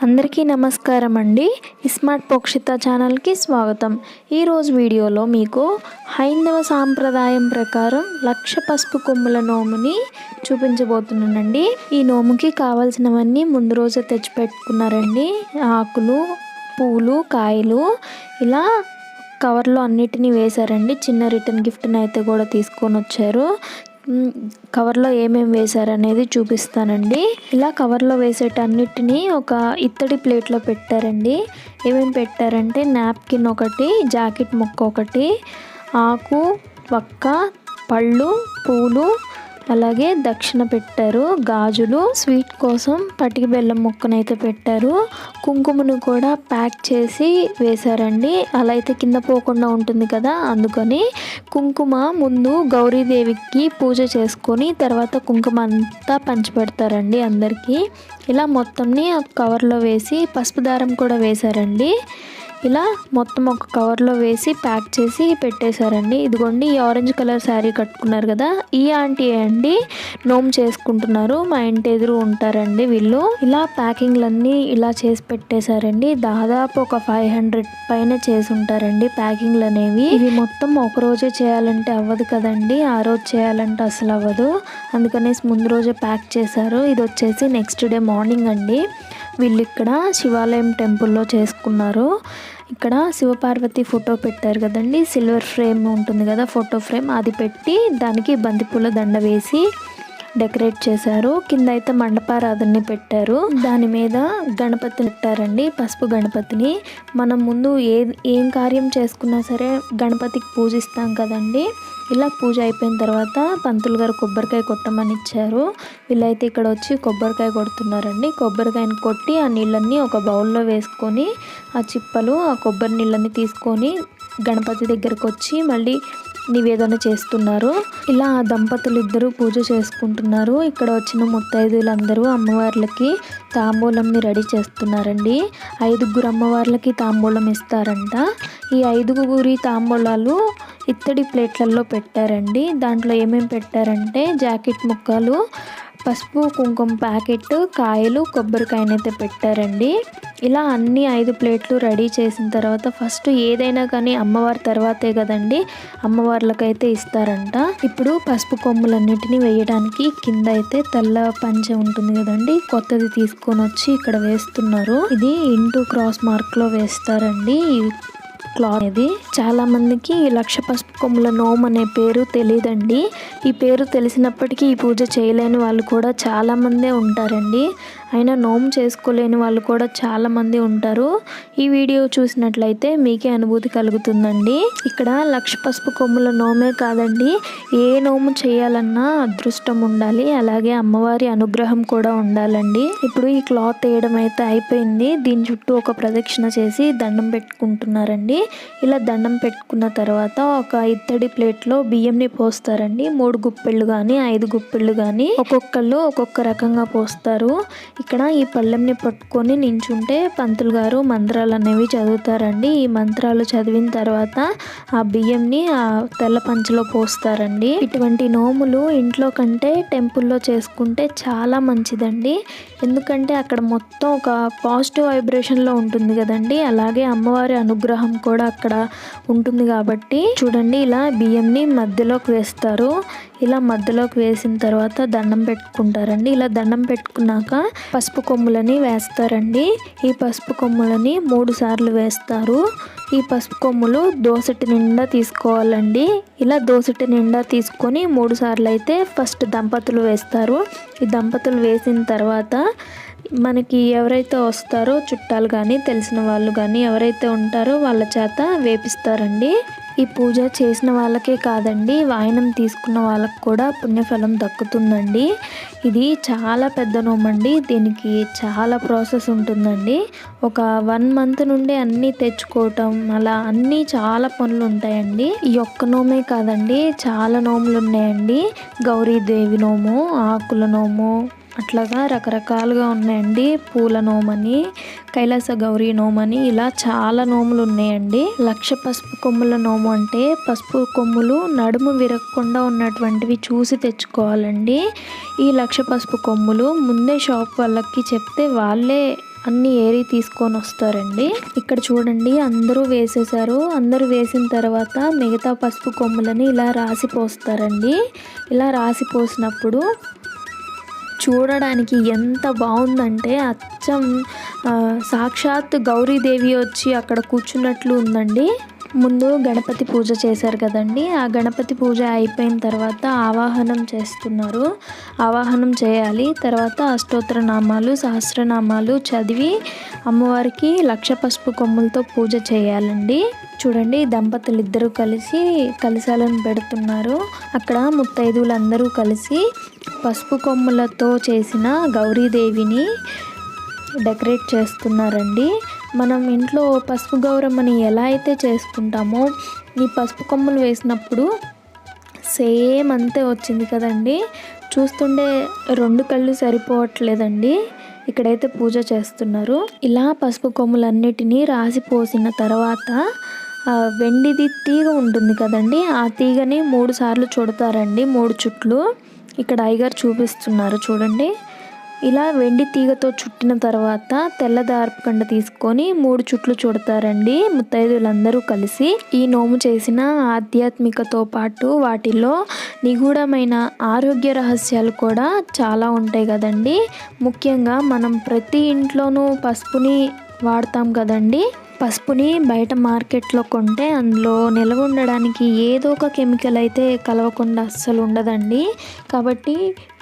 అందరికీ నమస్కారం అండి. స్మార్ట్ పోక్షిత ఛానల్కి స్వాగతం. ఈరోజు వీడియోలో మీకు హైందవ సాంప్రదాయం ప్రకారం లక్ష పసుపు కొమ్ముల నోముని చూపించబోతున్నానండి. ఈ నోముకి కావాల్సినవన్నీ ముందు రోజే తెచ్చిపెట్టుకున్నారండి. ఆకులు, పూలు, కాయలు ఇలా కవర్లో అన్నిటినీ వేశారండి. చిన్న రిటర్న్ గిఫ్ట్ని అయితే కూడా తీసుకొని వచ్చారు. కవర్లో ఏమేమి వేశారనేది చూపిస్తానండి. ఇలా కవర్లో వేసేటన్నిటినీ ఒక ఇత్తడి ప్లేట్లో పెట్టారండి. ఏమేమి పెట్టారంటే నాప్కిన్ ఒకటి, జాకెట్ ముక్క ఒకటి, ఆకు, వక్క, పళ్ళు, పూలు, అలాగే దక్షిణ పెట్టారు. గాజులు, స్వీట్ కోసం పటికి బెల్లం ముక్కనైతే పెట్టారు. కుంకుమను కూడా ప్యాక్ చేసి వేశారండి. అలా అయితే కింద పోకుండా ఉంటుంది కదా, అందుకని కుంకుమ ముందు గౌరీదేవికి పూజ చేసుకొని తర్వాత కుంకుమ అంతా పంచిపెడతారండి అందరికీ. ఇలా మొత్తంని కవర్లో వేసి పసుపు దారం కూడా వేశారండి. ఇలా మొత్తం ఒక కవర్లో వేసి ప్యాక్ చేసి పెట్టేశారండి. ఇదిగోండి, ఈ ఆరెంజ్ కలర్ శారీ కట్టుకున్నారు కదా, ఈ ఆంటీ అండి నోము చేసుకుంటున్నారు. మా ఇంటి ఎదురు ఉంటారండి వీళ్ళు. ఇలా ప్యాకింగ్లన్నీ ఇలా చేసి పెట్టేశారండి. దాదాపు ఒక 500 పైన చేసి ఉంటారండి ప్యాకింగ్లు అనేవి. ఇవి మొత్తం ఒక రోజే చేయాలంటే అవ్వదు కదండి, ఆ రోజు చేయాలంటే అసలు అవ్వదు. అందుకనేసి ముందు రోజే ప్యాక్ చేశారు. ఇది వచ్చేసి నెక్స్ట్ డే మార్నింగ్ అండి. వీళ్ళు ఇక్కడ శివాలయం టెంపుల్లో చేసుకున్నారు. ఇక్కడ శివపార్వతి ఫోటో పెట్టారు కదండి, సిల్వర్ ఫ్రేమ్ ఉంటుంది కదా ఫోటో ఫ్రేమ్, అది పెట్టి దానికి బంతిపూల దండ వేసి డెకరేట్ చేశారు. కింద అయితే మండపారాధనని పెట్టారు. దాని మీద గణపతిని పెట్టారండి, పసుపు గణపతిని. మనం ముందు ఏం కార్యం చేసుకున్నా సరే గణపతికి పూజిస్తాం కదండి. ఇలా పూజ అయిపోయిన తర్వాత పంతులు గారు కొబ్బరికాయ కొట్టమని ఇచ్చారు. వీళ్ళైతే ఇక్కడ వచ్చి కొబ్బరికాయ కొడుతున్నారండి. కొబ్బరికాయని కొట్టి ఆ నీళ్ళన్నీ ఒక బౌల్లో వేసుకొని ఆ చిప్పలు ఆ కొబ్బరి నీళ్ళని తీసుకొని గణపతి దగ్గరకు వచ్చి మళ్ళీ నివేదన చేస్తున్నారు. ఇలా ఆ దంపతులు ఇద్దరు పూజ చేసుకుంటున్నారు. ఇక్కడ వచ్చిన ముత్తైదువులందరూ అమ్మవార్లకి తాంబూలంని రెడీ చేస్తున్నారండి. 5 అమ్మవార్లకి తాంబూలం ఇస్తారంట. ఈ 5 తాంబూలాలు ఇత్తడి ప్లేట్లలో పెట్టారండి. దాంట్లో ఏమేమి పెట్టారంటే జాకెట్ ముక్కలు, పసుపు కుంకుమ ప్యాకెట్, కాయలు, కొబ్బరికాయనైతే పెట్టారండి. ఇలా అన్ని 5 ప్లేట్లు రెడీ చేసిన తర్వాత ఫస్ట్ ఏదైనా కానీ అమ్మవారి తర్వాతే కదండి అమ్మవార్లకైతే ఇస్తారంట. ఇప్పుడు పసుపు కొమ్ములన్నిటిని వేయడానికి కింద అయితే తెల్ల పంచె ఉంటుంది కదండి, కొత్తది తీసుకొని వచ్చి ఇక్కడ వేస్తున్నారు. ఇది ఇంటూ క్రాస్ మార్క్లో వేస్తారండి. క్లాత్ ఇది చాలా మందికి లక్ష పసుపు కొమ్ముల నోము అనే పేరు తెలియదండి. ఈ పేరు తెలిసినప్పటికీ ఈ పూజ చేయలేని వాళ్ళు కూడా చాలా మందే ఉంటారండి. అయినా నోము చేసుకోలేని వాళ్ళు కూడా చాలా మంది ఉంటారు. ఈ వీడియో చూసినట్లయితే మీకే అనుభూతి కలుగుతుందండి. ఇక్కడ లక్ష పసుపు కొమ్ముల నోమే కాదండి, ఏ నోము చేయాలన్నా అదృష్టం ఉండాలి, అలాగే అమ్మవారి అనుగ్రహం కూడా ఉండాలండి. ఇప్పుడు ఈ క్లాత్ వేయడం అయితే అయిపోయింది. దీని చుట్టూ ఒక ప్రదక్షిణ చేసి దండం పెట్టుకుంటున్నారండి. ఇలా దండం పెట్టుకున్న తర్వాత ఒక ఇత్తడి ప్లేట్లో బియ్యంని పోస్తారండి. 3 గుప్పెళ్ళు కానీ 5 గుప్పెళ్ళు కానీ ఒక్కొక్కళ్ళు ఒక్కొక్క రకంగా పోస్తారు. ఇక్కడ ఈ పళ్ళెంని పట్టుకొని నించుంటే పంతులు గారు మంత్రాలు అనేవి చదువుతారండి. ఈ మంత్రాలు చదివిన తర్వాత ఆ బియ్యంని ఆ తెల్ల పంచలో పోస్తారండి. ఇటువంటి నోములు ఇంట్లో కంటే టెంపుల్లో చేసుకుంటే చాలా మంచిదండి. ఎందుకంటే అక్కడ మొత్తం ఒక పాజిటివ్ వైబ్రేషన్లో ఉంటుంది కదండి, అలాగే అమ్మవారి అనుగ్రహం కూడా అక్కడ ఉంటుంది కాబట్టి చూడండి, ఇలా బియ్యంని మధ్యలోకి వేస్తారు. ఇలా మధ్యలోకి వేసిన తర్వాత దండం పెట్టుకుంటారండి. ఇలా దండం పెట్టుకున్నాక పసుపు కొమ్ములని వేస్తారండి. ఈ పసుపు కొమ్ములని 3 సార్లు వేస్తారు. ఈ పసుపు కొమ్ములు దోసటి నిండా తీసుకోవాలండి. ఇలా దోసటి నిండా తీసుకొని 3 సార్లు అయితే ఫస్ట్ దంపతులు వేస్తారు. ఈ దంపతులు వేసిన తర్వాత మనకి ఎవరైతే వస్తారో చుట్టాలు కానీ తెలిసిన వాళ్ళు కానీ ఎవరైతే ఉంటారో వాళ్ళ చేత వేపిస్తారండి. ఈ పూజ చేసిన వాళ్ళకే కాదండి, వాయనం తీసుకున్న వాళ్ళకు కూడా పుణ్యఫలం దక్కుతుందండి. ఇది చాలా పెద్ద నోమండి. దీనికి చాలా ప్రాసెస్ ఉంటుందండి. ఒక 1 మంత్ నుండి అన్నీ తెచ్చుకోవటం, అలా అన్నీ చాలా పనులు ఉంటాయండి. ఈ ఒక్క నోమే కాదండి, చాలా నోములు ఉన్నాయండి. గౌరీదేవి నోము, ఆకుల నోము, అట్లాగా రకరకాలుగా ఉన్నాయండి. పూల నోమని, కైలాస గౌరీ నోమని, ఇలా చాలా నోములు ఉన్నాయండి. లక్ష పసుపు కొమ్ముల నోము అంటే పసుపు కొమ్ములు నడుము విరగకుండా ఉన్నటువంటివి చూసి తెచ్చుకోవాలండి. ఈ లక్ష పసుపు కొమ్ములు ముందే షాప్ వాళ్ళకి చెప్తే వాళ్ళే అన్నీ ఏరి తీసుకొని వస్తారండి. ఇక్కడ చూడండి అందరూ వేసేసారు. అందరూ వేసిన తర్వాత మిగతా పసుపు కొమ్ములని ఇలా రాసి పోస్తారండి. ఇలా రాసి పోసినప్పుడు చూడడానికి ఎంత బాగుందంటే అచ్చం సాక్షాత్ గౌరీదేవి వచ్చి అక్కడ కూర్చున్నట్లు ఉందండి. ముందు గణపతి పూజ చేశారు కదండి. ఆ గణపతి పూజ అయిపోయిన తర్వాత ఆవాహనం చేస్తున్నారు. ఆవాహనం చేయాలి. తర్వాత అష్టోత్తర నామాలు, సహస్రనామాలు చదివి అమ్మవారికి 1,00,000 పసుపు కొమ్ములతో పూజ చేయాలండి. చూడండి దంపతులు ఇద్దరు కలిసి కలశాలను పెడుతున్నారు. అక్కడ ముత్తైదువులందరూ కలిసి పసుపు కొమ్ములతో చేసిన గౌరీదేవిని డెకరేట్ చేస్తున్నారండి. మనం ఇంట్లో పసుపు గౌరమ్మని ఎలా అయితే చేసుకుంటామో ఈ పసుపు కొమ్ములు వేసినప్పుడు సేమ్ అంతే వచ్చింది కదండి. చూస్తుండే 2 కళ్ళు సరిపోవట్లేదండి. ఇక్కడైతే పూజ చేస్తున్నారు. ఇలా పసుపు కొమ్ములన్నిటినీ రాసి పోసిన తర్వాత వెండిది తీగ ఉంటుంది కదండి. ఆ తీగని 3 సార్లు చుడతారండి. 3 చుట్లు ఇక్కడ అయ్యగారు చూపిస్తున్నారు చూడండి. ఇలా వెండి తీగతో చుట్టిన తర్వాత తెల్ల దారపుకండ తీసుకొని 3 చుట్లు చుడతారండి ముత్తైదువులందరూ కలిసి. ఈ నోము చేసిన ఆధ్యాత్మికతో పాటు వాటిలో నిగూఢమైన ఆరోగ్య రహస్యాలు కూడా చాలా ఉంటాయి కదండి. ముఖ్యంగా మనం ప్రతి ఇంట్లోనూ పసుపుని వాడతాం కదండి. పసుపుని బయట మార్కెట్లో కొంటే అందులో నిల్వ ఉండడానికి ఏదో ఒక కెమికల్ అయితే కలవకుండా అస్సలు ఉండదండి. కాబట్టి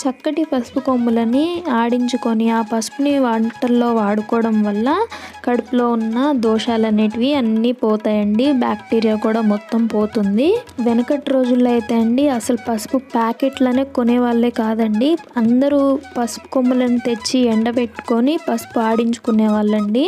చక్కటి పసుపు కొమ్ములని ఆడించుకొని ఆ పసుపుని వంటల్లో వాడుకోవడం వల్ల కడుపులో ఉన్న దోషాలనేటివి అన్నీ పోతాయండి. బ్యాక్టీరియా కూడా మొత్తం పోతుంది. వెనకటి రోజుల్లో అయితే అండి అసలు పసుపు ప్యాకెట్లనే కొనేవాళ్ళే కాదండి. అందరూ పసుపు కొమ్ములను తెచ్చి ఎండబెట్టుకొని పసుపు ఆడించుకునే వాళ్ళండి.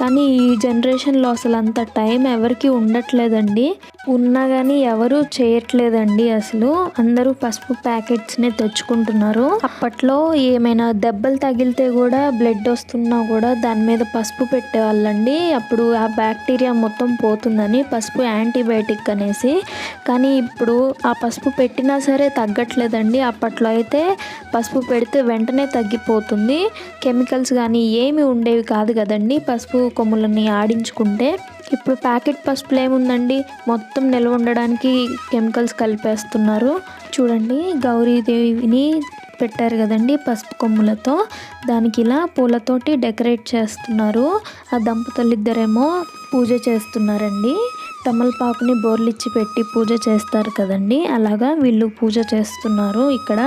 కానీ ఈ జనరేషన్లో అసలు అంత టైం ఎవరికి ఉండట్లేదండి. ఉన్నా కానీ ఎవరు చేయట్లేదండి. అసలు అందరూ పసుపు ప్యాకెట్స్నే తెచ్చుకుంటున్నారు. అప్పట్లో ఏమైనా దెబ్బలు తగిలితే కూడా బ్లడ్ వస్తున్నా కూడా దాని మీద పసుపు పెట్టేవాళ్ళండి. అప్పుడు ఆ బ్యాక్టీరియా మొత్తం పోతుందని పసుపు యాంటీబయాటిక్ అనేసి. కానీ ఇప్పుడు ఆ పసుపు పెట్టినా సరే తగ్గట్లేదండి. అప్పట్లో అయితే పసుపు పెడితే వెంటనే తగ్గిపోతుంది. కెమికల్స్ కానీ ఏమి ఉండేవి కాదు కదండి పసుపు కొమ్ములని ఆడించుకుంటే. ఇప్పుడు ప్యాకెట్ పసుపులో ఏముందండి, మొత్తం నిల్వ ఉండడానికి కెమికల్స్ కలిపేస్తున్నారు. చూడండి గౌరీదేవిని పెట్టారు కదండి పసుపు కొమ్ములతో. దానికి ఇలా పూలతోటి డెకరేట్ చేస్తున్నారు. ఆ దంపతులు ఇద్దరేమో పూజ చేస్తున్నారండి. తమలపాకుని బోర్లిచ్చి పెట్టి పూజ చేస్తారు కదండి, అలాగా వీళ్ళు పూజ చేస్తున్నారు. ఇక్కడ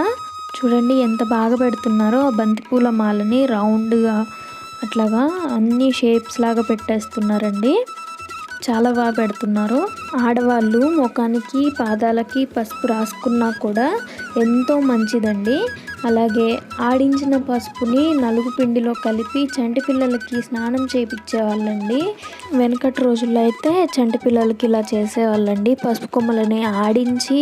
చూడండి ఎంత బాగా పెడుతున్నారో. ఆ బంతిపూల మాలని రౌండ్గా అట్లాగా అన్ని షేప్స్ లాగా పెట్టేస్తున్నారండి. చాలా బాగా పెడుతున్నారు. ఆడవాళ్ళు ముఖానికి పాదాలకి పసుపు రాసుకున్నా కూడా ఎంతో మంచిదండి. అలాగే ఆడించిన పసుపుని నలుగు పిండిలో కలిపి చంటి పిల్లలకి స్నానం చేయించేవాళ్ళండి. వెనకటి రోజుల్లో అయితే చంటి పిల్లలకి ఇలా చేసేవాళ్ళండి. పసుపు కొమ్మలని ఆడించి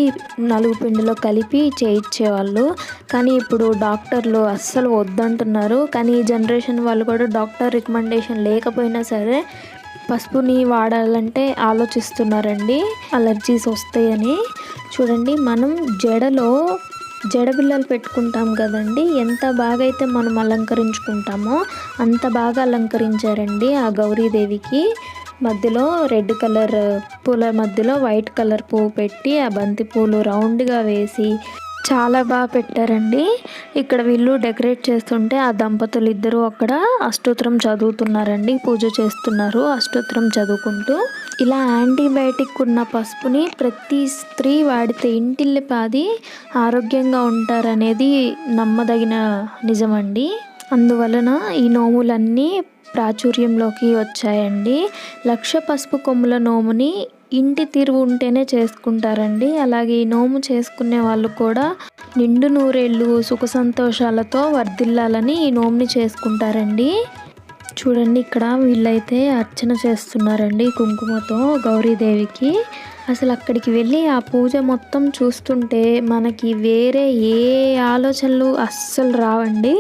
నలుగు పిండిలో కలిపి చేయించేవాళ్ళు. కానీ ఇప్పుడు డాక్టర్లు అస్సలు వద్దంటున్నారు. కానీ ఈ జనరేషన్ వాళ్ళు కూడా డాక్టర్ రికమెండేషన్ లేకపోయినా సరే పసుపుని వాడాలంటే ఆలోచిస్తున్నారండి, అలర్జీస్ వస్తాయని. చూడండి మనం జడబిళ్ళలు పెట్టుకుంటాం కదండి, ఎంత బాగా అయితే మనం అలంకరించుకుంటామో అంత బాగా అలంకరించారండి ఆ గౌరీదేవికి. మధ్యలో రెడ్ కలర్ పూల మధ్యలో వైట్ కలర్ పువ్వు పెట్టి ఆ బంతి పూలు రౌండ్గా వేసి చాలా బాగా పెట్టారండి. ఇక్కడ వీళ్ళు డెకరేట్ చేస్తుంటే ఆ దంపతులు ఇద్దరు అక్కడ అష్టోత్తరం చదువుతున్నారండి, పూజ చేస్తున్నారు అష్టోత్తరం చదువుకుంటూ. ఇలా యాంటీబయాటిక్ ఉన్న పసుపుని ప్రతి స్త్రీ వాడితే ఇంటిల్లిపాది ఆరోగ్యంగా ఉంటారనేది నమ్మదగిన నిజమండి. అందువలన ఈ నోములన్నీ ప్రాచుర్యంలోకి వచ్చాయండి. 1,00,000 పసుపు కొమ్ముల నోముని ఇంటి తీరువు ఉంటేనే చేసుకుంటారండి. అలాగే ఈ నోము చేసుకునే వాళ్ళు కూడా నిండు నూరేళ్ళు సుఖ సంతోషాలతో వర్ధిల్లాలని ఈ నోముని చేసుకుంటారండి. చూడండి ఇక్కడ వీళ్ళైతే అర్చన చేస్తున్నారండి కుంకుమతో గౌరీదేవికి. అసలు అక్కడికి వెళ్ళి ఆ పూజ మొత్తం చూస్తుంటే మనకి వేరే ఏ ఆలోచనలు అస్సలు రావండి.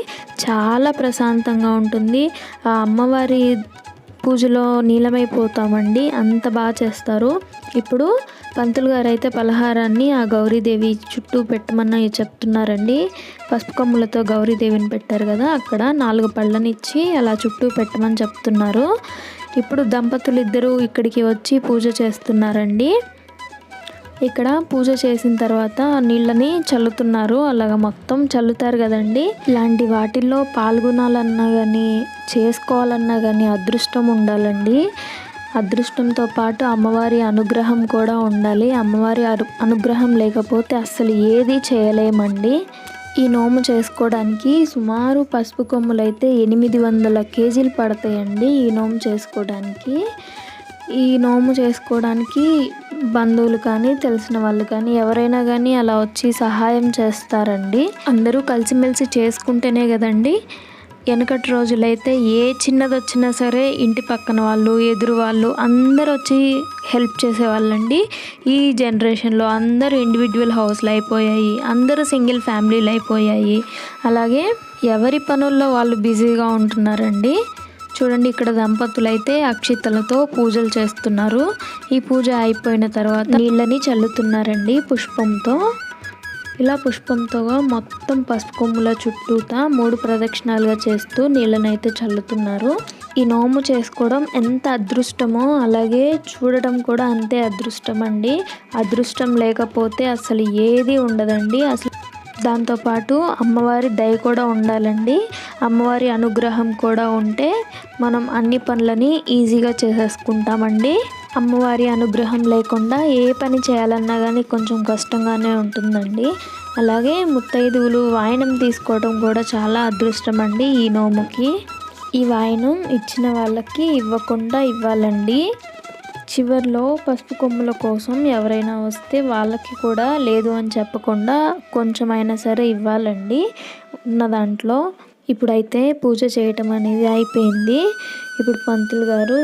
చాలా ప్రశాంతంగా ఉంటుంది. ఆ అమ్మవారి పూజలో నీలమైపోతామండి, అంత బాగా చేస్తారు. ఇప్పుడు పంతులు గారు అయితే పలహారాన్ని ఆ గౌరీదేవి చుట్టూ పెట్టమని చెప్తున్నారండి. పసుపు కొమ్ములతో గౌరీదేవిని పెట్టారు కదా, అక్కడ 4 పళ్ళనిచ్చి అలా చుట్టూ పెట్టమని చెప్తున్నారు. ఇప్పుడు దంపతులు ఇద్దరు ఇక్కడికి వచ్చి పూజ చేస్తున్నారండి. ఇక్కడ పూజ చేసిన తర్వాత నీళ్ళని చల్లుతున్నారు. అలాగా మొత్తం చల్లుతారు కదండి. ఇలాంటి వాటిల్లో పాల్గొనాలన్నా కానీ చేసుకోవాలన్నా కానీ అదృష్టం ఉండాలండి. అదృష్టంతో పాటు అమ్మవారి అనుగ్రహం కూడా ఉండాలి. అమ్మవారి అనుగ్రహం లేకపోతే అస్సలు ఏది చేయలేమండి. ఈ నోము చేసుకోవడానికి సుమారు పసుపు కొమ్ములు అయితే 800 కేజీలు పడతాయండి. ఈ నోము చేసుకోవడానికి బంధువులు కానీ తెలిసిన వాళ్ళు కానీ ఎవరైనా కానీ అలా వచ్చి సహాయం చేస్తారండి. అందరూ కలిసిమెలిసి చేసుకుంటేనే కదండి. వెనకటి రోజులైతే ఏ చిన్నది వచ్చినా సరే ఇంటి పక్కన వాళ్ళు, ఎదురు వాళ్ళు అందరూ వచ్చి హెల్ప్ చేసేవాళ్ళండి. ఈ జనరేషన్లో అందరూ ఇండివిజువల్ హౌస్లు అయిపోయాయి, అందరూ సింగిల్ ఫ్యామిలీలు అయిపోయాయి. అలాగే ఎవరి పనుల్లో వాళ్ళు బిజీగా ఉంటున్నారండి. చూడండి, ఇక్కడ దంపతులు అయితే అక్షితలతో పూజలు చేస్తున్నారు. ఈ పూజ అయిపోయిన తర్వాత నీళ్ళని చల్లుతున్నారండి పుష్పంతో. ఇలా పుష్పంతో మొత్తం పసుపు కొమ్ముల చుట్టూతా 3 ప్రదక్షిణాలుగా చేస్తూ నీళ్ళని అయితే చల్లుతున్నారు. ఈ నోము చేసుకోవడం ఎంత అదృష్టమో అలాగే చూడడం కూడా అంతే అదృష్టం అండి. అదృష్టం లేకపోతే అసలు ఏది ఉండదండి. అసలు దాంతోపాటు అమ్మవారి దయ కూడా ఉండాలండి. అమ్మవారి అనుగ్రహం కూడా ఉంటే మనం అన్ని పనులని ఈజీగా చేసేసుకుంటామండి. అమ్మవారి అనుగ్రహం లేకుండా ఏ పని చేయాలన్నా కానీ కొంచెం కష్టంగానే ఉంటుందండి. అలాగే ముత్తైదువులు వాయనం తీసుకోవడం కూడా చాలా అదృష్టం అండి ఈ నోముకి. ఈ వాయనం ఇచ్చిన వాళ్ళకి ఇవ్వకుండా ఇవ్వాలండి. చివర్లో పసుపు కొమ్ముల కోసం ఎవరైనా వస్తే వాళ్ళకి కూడా లేదు అని చెప్పకుండా కొంచెమైనా సరే ఇవ్వాలండి ఉన్న దాంట్లో. ఇప్పుడైతే పూజ చేయటం అనేది అయిపోయింది. ఇప్పుడు పంతులు గారు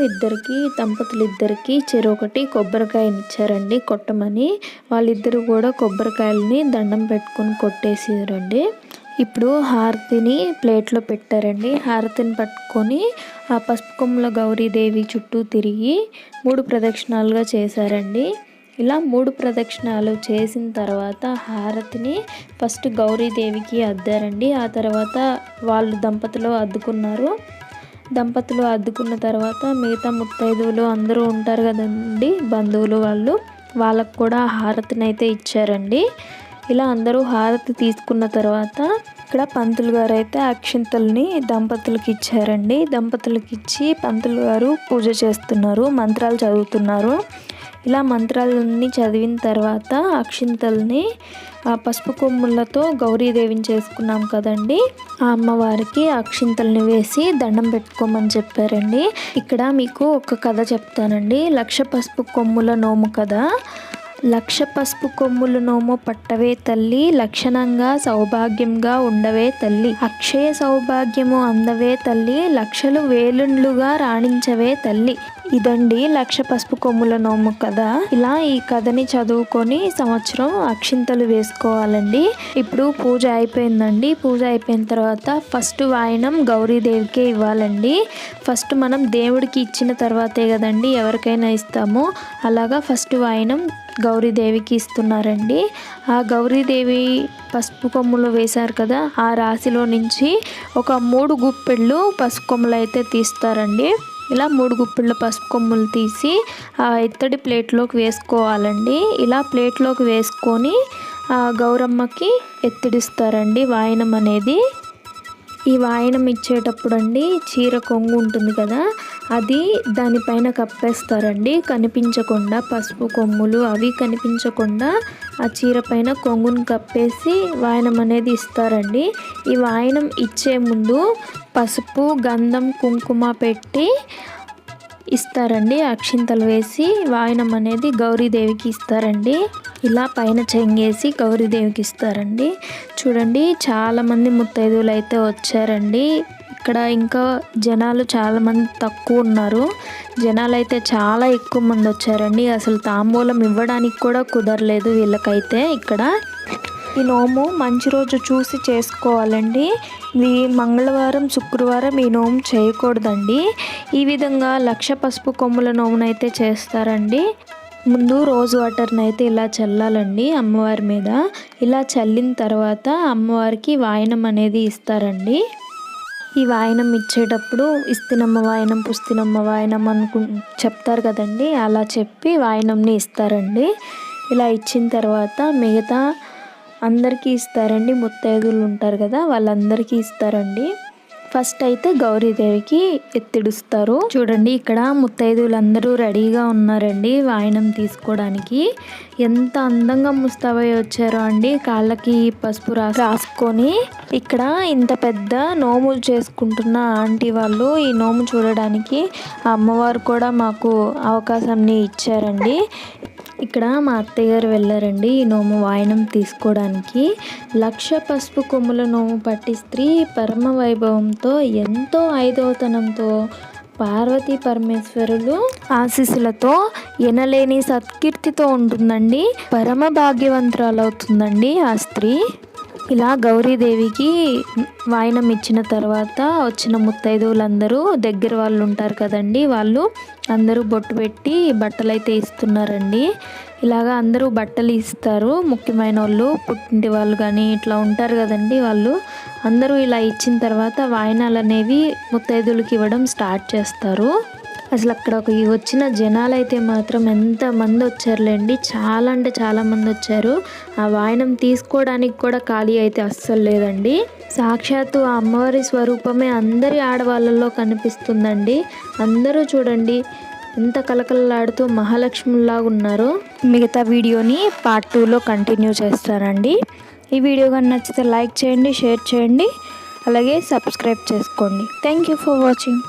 దంపతులు ఇద్దరికి చెరొకటి కొబ్బరికాయనిచ్చారండి కొట్టమని. వాళ్ళిద్దరూ కూడా కొబ్బరికాయలని దండం పెట్టుకొని కొట్టేసారండి. ఇప్పుడు హారతిని ప్లేట్లో పెట్టారండి. హారతిని పట్టుకొని ఆ పసుపు కొమ్ముల గౌరీదేవి చుట్టూ తిరిగి 3 ప్రదక్షిణాలుగా చేశారండి. ఇలా 3 ప్రదక్షిణాలు చేసిన తర్వాత హారతిని ఫస్ట్ గౌరీదేవికి అద్దారండి. ఆ తర్వాత దంపతులు అద్దుకున్నారు. దంపతులు అద్దుకున్న తర్వాత మిగతా ముత్తైదువులు అందరూ ఉంటారు కదండి, బంధువులు వాళ్ళకు కూడా హారతిని అయితే ఇచ్చారండి. ఇలా అందరూ హారతి తీసుకున్న తర్వాత ఇక్కడ పంతులు గారు అయితే అక్షింతల్ని దంపతులకి ఇచ్చారండి. దంపతులకి ఇచ్చి పంతులు గారు పూజ చేస్తున్నారు, మంత్రాలు చదువుతున్నారు. ఇలా మంత్రాలన్నీ చదివిన తర్వాత అక్షింతల్ని ఆ పసుపు కొమ్ములతో గౌరీదేవిని చేసుకున్నాం కదండి, ఆ అమ్మవారికి అక్షింతల్ని వేసి దండం పెట్టుకోమని చెప్పారండి. ఇక్కడ మీకు ఒక కథ చెప్తానండి. 1,00,000 పసుపు కొమ్ముల నోము కథ. 1,00,000 పసుపు కొమ్ముల నోము పట్టవే తల్లి, లక్షణంగా సౌభాగ్యంగా ఉండవే తల్లి, అక్షయ సౌభాగ్యము అందవే తల్లి, లక్షలు వేలుండ్లుగా రాణించవే తల్లి. ఇదండి 1,00,000 పసుపు కొమ్ముల నోము కథ. ఇలా ఈ కథని చదువుకొని సంవత్సరం అక్షింతలు వేసుకోవాలండి. ఇప్పుడు పూజ అయిపోయిందండి. పూజ అయిపోయిన తర్వాత ఫస్ట్ వాయనం గౌరీదేవికే ఇవ్వాలండి. ఫస్ట్ మనం దేవుడికి ఇచ్చిన తర్వాతే కదండి ఎవరికైనా ఇస్తాము. అలాగా ఫస్ట్ వాయనం గౌరీదేవికి ఇస్తున్నారండి. ఆ గౌరీదేవి పసుపు కొమ్ములు వేశారు కదా, ఆ రాశిలో నుంచి ఒక 3 గుప్పెళ్ళు పసుపు కొమ్ములు అయితే తీస్తారండి. ఇలా 3 గుప్పిళ్ళ పసుపు కొమ్ములు తీసి ఆ ఇత్తడి ప్లేట్లోకి వేసుకోవాలండి. ఇలా ప్లేట్లోకి వేసుకొని ఆ గౌరమ్మకి ఎత్తిడిస్తారండి వాయనం అనేది. ఈ వాయనం ఇచ్చేటప్పుడు అండి చీర కొంగు ఉంటుంది కదా, అది దానిపైన కప్పేస్తారండి. కనిపించకుండా పసుపు కొమ్ములు అవి కనిపించకుండా ఆ చీర పైన కొంగును కప్పేసి వాయనం అనేది ఇస్తారండి. ఈ వాయనం ఇచ్చే ముందు పసుపు, గంధం, కుంకుమ పెట్టి ఇస్తారండి. అక్షింతలు వేసి వాయనం అనేది గౌరీదేవికి ఇస్తారండి. ఇలా పైన చెంగేసి గౌరీదేవికి ఇస్తారండి. చూడండి, చాలామంది ముత్తైదువులు అయితే వచ్చారండి. ఇక్కడ ఇంకా జనాలు చాలామంది తక్కువ ఉన్నారు. జనాలు అయితే చాలా ఎక్కువ మంది వచ్చారండి. అసలు తాంబూలం ఇవ్వడానికి కూడా కుదరలేదు వీళ్ళకైతే. ఇక్కడ ఈ నోము మంచి రోజు చూసి చేసుకోవాలండి. ఇది మంగళవారం, శుక్రవారం ఈ నోము చేయకూడదండి. ఈ విధంగా 1,00,000 పసుపు కొమ్ముల నోమునైతే చేస్తారండి. ముందు రోజ్ వాటర్ని అయితే ఇలా చల్లాలండి అమ్మవారి మీద. ఇలా చల్లిన తర్వాత అమ్మవారికి వాయనం అనేది ఇస్తారండి. ఈ వాయనం ఇచ్చేటప్పుడు ఇస్తినమ్మ వాయనం, పుస్తినమ్మ వాయనం చెప్తారు కదండి, అలా చెప్పి వాయనంని ఇస్తారండి. ఇలా ఇచ్చిన తర్వాత మిగతా అందరికీ ఇస్తారండి. ముత్తైదులు ఉంటారు కదా, వాళ్ళందరికీ ఇస్తారండి. ఫస్ట్ అయితే గౌరీదేవికి ఎత్తిడుస్తారు. చూడండి ఇక్కడ ముత్తైదువులందరూ రెడీగా ఉన్నారండి వాయనం తీసుకోవడానికి. ఎంత అందంగా ముస్తాబై వచ్చారో అండి, కాళ్ళకి పసుపు రాసుకొని. ఇక్కడ ఇంత పెద్ద నోములు చేసుకుంటున్న ఆంటీ వాళ్ళు ఈ నోము చూడడానికి అమ్మవారు కూడా మాకు అవకాశాన్ని ఇచ్చారండి. ఇక్కడ మా అత్తయ్య గారు వెళ్ళారండి ఈ నోము వాయనం తీసుకోవడానికి. 1,00,000 పసుపు కొమ్ముల నోము పట్టి స్త్రీ పరమ వైభవంతో ఎంతో ఐదవతనంతో పార్వతీ పరమేశ్వరులు ఆశీస్సులతో ఎనలేని సత్కీర్తితో ఉంటుందండి. పరమ భాగ్యవంతురాలు అవుతుందండి ఆ స్త్రీ. ఇలా గౌరీదేవికి వాయనం ఇచ్చిన తర్వాత వచ్చిన ముత్తైదువులందరూ దగ్గర వాళ్ళు ఉంటారు కదండి, వాళ్ళు అందరూ బొట్టు పెట్టి బట్టలు అయితే ఇస్తున్నారండి. ఇలాగా అందరూ బట్టలు ఇస్తారు. ముఖ్యమైన వాళ్ళు, పుట్టింటి వాళ్ళు కానీ ఇట్లా ఉంటారు కదండి, వాళ్ళు అందరూ ఇలా ఇచ్చిన తర్వాత వాయనాలు అనేవి ముత్తైదువులకి ఇవ్వడం స్టార్ట్ చేస్తారు. అసలు అక్కడ వచ్చిన జనాలు అయితే మాత్రం ఎంతమంది వచ్చారులేండి, చాలా అంటే చాలా మంది వచ్చారు. ఆ వాయనం తీసుకోవడానికి కూడా ఖాళీ అయితే అస్సలు లేదండి. సాక్షాత్తు ఆ అమ్మవారి స్వరూపమే అందరి ఆడవాళ్ళలో కనిపిస్తుందండి. అందరూ చూడండి ఎంత కలకలలాడుతూ మహాలక్ష్ముల్లాగా ఉన్నారో. మిగతా వీడియోని పార్ట్ 2లో కంటిన్యూ చేస్తానండి. ఈ వీడియో కానీ నచ్చితే లైక్ చేయండి, షేర్ చేయండి, అలాగే సబ్స్క్రైబ్ చేసుకోండి. Thank you for watching.